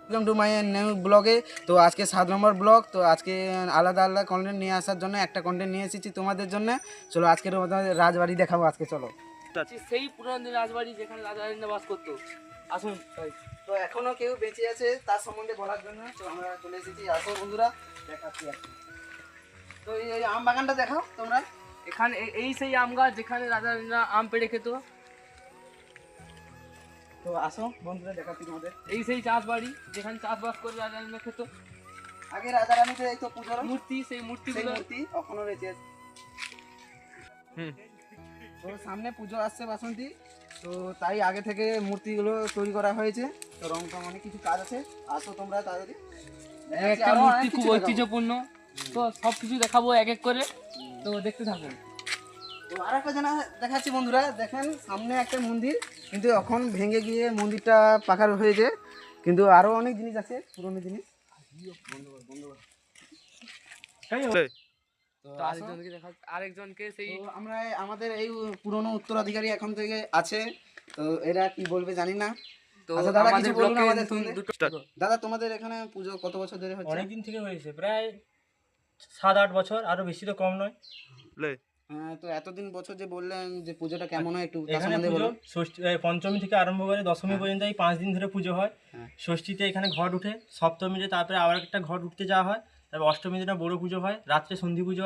Welcome to my new ব্লগে। তো আজকে 7 নম্বর ব্লগ। তো আজকে আলাদা আলাদা কন্টেন্ট নিয়ে আসার জন্য একটা কন্টেন্ট নিয়ে এসেছি তোমাদের জন্য। চলো আজকের তোমাদের রাজবাড়ি দেখাবো আজকে, চলো। সেই পুরানো দিনের রাজবাড়ি যেখানে রাজা রানীরা বাস করতো। আসুন। তো এখনো কেউ বেঁচে আছে তার সম্বন্ধে বলার জন্য তো আমরা চলে এসেছি। আসো বন্ধুরা, দেখাচ্ছি আজকে। তো এই আম বাগানটা দেখাও তোমরা। এখানে এই সেই আম গাছ যেখানে রাজা রানীরা আম পেড়ে খেত। তো আসো বন্ধুরা, দেখাচ্ছি তোমাদের। এই সেই চাষ বাড়ি যেখানে চাষবাস করে রাজা রানীরা খেত। আগে রাজা রানীদের এই তো পুজোর মূর্তি, সেই সেই মূর্তিগুলো। মূর্তি এখনো রয়েছে। তো সামনে পুজো আসছে বাসন্তী, তো তাই আগে থেকে মূর্তিগুলো তৈরি করা হয়েছে। তো রং টং অনেক কিছু কাজ আছে। আসো তোমরা তাড়াতাড়ি। একটা আরো মূর্তি অনেক খুব কিছু দেখাবো। ঐতিহ্যপূর্ণ। তো সব কিছু দেখাবো এক এক করে, তো দেখতে থাকুন। তো আর একটা জানা দেখাচ্ছি বন্ধুরা, দেখেন সামনে একটা মন্দির, কিন্তু এখন ভেঙে গিয়ে মন্দিরটা পাকা হয়েছে, কিন্তু আরো অনেক জিনিস আছে, পুরনো জিনিস। তো তো আসো। আরেকজনকে সেই তো আমরা আমাদের এই পুরনো উত্তরাধিকারী এখন থেকে আছে, তো এরা কি বলবে জানি না। তো আচ্ছা দাদা, আমাদের কিছু বলুন ব্লকে আমাদের নতুন সম্বন্ধে। দুটো দাদা, তোমাদের এখানে পুজো কত বছর ধরে হচ্ছে? অনেক দিন থেকে হয়েছে, প্রায় 7-8 বছর, আরো বেশি তো কম নয়। হ্যাঁ, তো এতদিন বছর যে বললেন যে পুজোটা কেমন হয় একটু তার এখানে সম্বন্ধে পুজো বলুন। ষষ্ঠী পঞ্চমী থেকে আরম্ভ করে দশমী পর্যন্ত এই 5 দিন ধরে পুজো হয়। হ্যাঁ। ষষ্ঠীতে এখানে ঘট উঠে, সপ্তমীতে তারপরে আবার একটা ঘট উঠতে যাওয়া হয়, তারপর অষ্টমী দিনে বড় পুজো হয়, রাত্রে সন্ধি পুজো হয়।